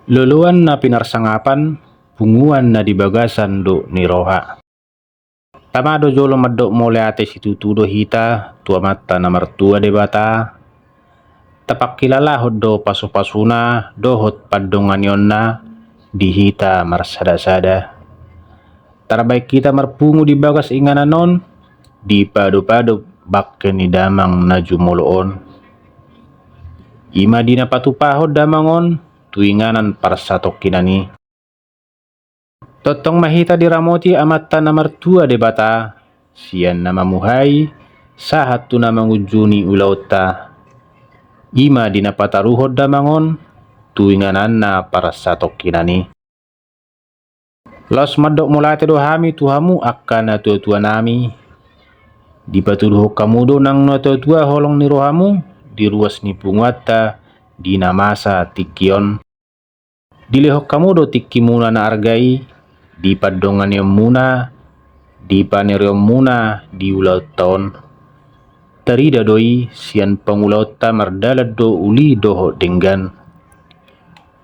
Luluan na pinarsangapan, punguan na dibagasan do ni roha. Tamado jolo maddo mole ate situtudo hita, tua mata na martua de bata. Tapak kilala hoddo pasu-pasuna, dohot padongan yonna, dihita marsada-sada. Tarabaik kita marpungu di bagas ingananon, di padu-padu bakke ni damang najumoloon. Ima dina patupahod damangon, tuinganan parsatok kinani. Totong mahita diramoti amatta na martua de bata, siyan na mamuhay, sahat tu na mangujuni ulauta. Ima dinapataruhod damangon, tuinganan na parasatok kinani. Los madok mulate dohami tuhamu akan na tua-tua nami. Dipatuduh kamudo nang na tua-tua holong ni rohamu, diruas ni punguata, dinamasa tikion. Dilehok kamudo tikimuna na argai, di padongan yang muna, di paneriom muna, di ulaut taon. Tarida doi sian pangulaut ta mardalad do uli doho denggan.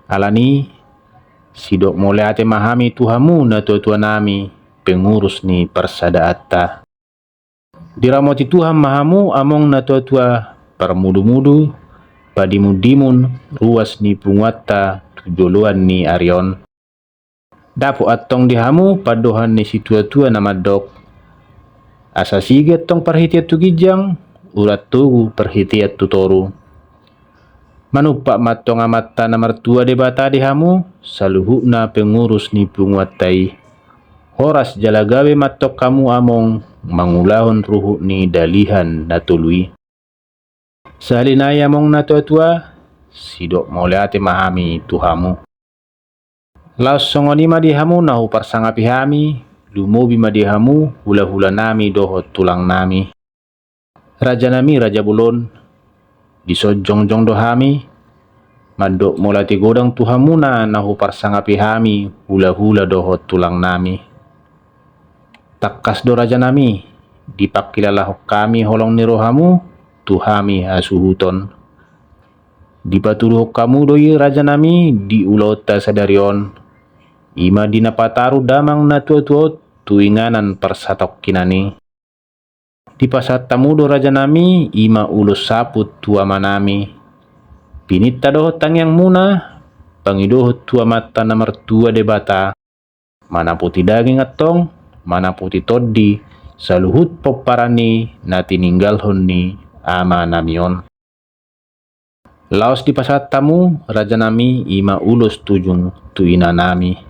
Alani, sidok mole ate mahami tuhamu na tua-tua nami, pengurus ni persada atta. Diramoti Tuhan mahamu among na tua-tua parmudu-mudu, padimudimun, ruas ni punguata, tujoluan ni arion. Dapo atong dihamu padohan ni si tua-tua na madok. Asa siget tong parhitiat tu gijang, urat tugu perhitiat tu toru. Manupak matong amatta na martua de bata dihamu, saluhu na pengurus ni punguatai. Horas jalagawe matok kamu among, mangulahon ruhu ni dalihan na tului. Salinaya mong na tua-tua, sidok moleate mahami tuhamu. Laos songoni madihamu nahu parsangapi hami, lumobi madihamu hula-hula nami dohot tulang nami. Raja nami raja bulon, disojong-jong dohami, mandok molati godang tuhamuna nahu parsangapi hami hula-hula dohot tulang nami. Takkas do raja nami, dipakilalahok kami holong ni rohamu, tuhami asuhuton. Dipatuduh kamu doi raja nami, di ulauta sadarion. Ima dinapataru damang na tua-tua, tuinganan persatok kinani. Dipasat tamudo raja nami, ima ulus saput tua manami. Pinita dohot tangyang muna, pangidohot tua mata na martua de bata. Mana puti daging atong, mana puti toddi, saluhut poparani na tininggalhon ni ama namion. Laos di pasat tamu, raja nami ima ulus tujung tuina nami.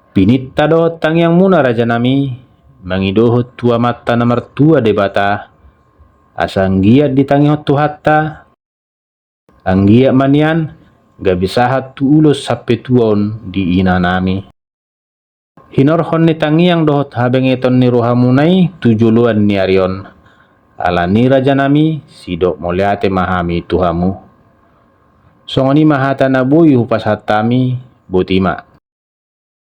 Pinita dohot tangyang muna raja nami, mangidohot tua mata na martua de bata. Asa anggiat ditangihot tu hatta, anggiat manian, gabisahat tu ulus sape tuon di ina nami. Hinorhon ni tangiang dohot habengeton ni rohamunai tujuluan ni arion. Alani raja nami, sidok moleate mahami tuhamu. Songoni mahata na boy hupas hatami, botima.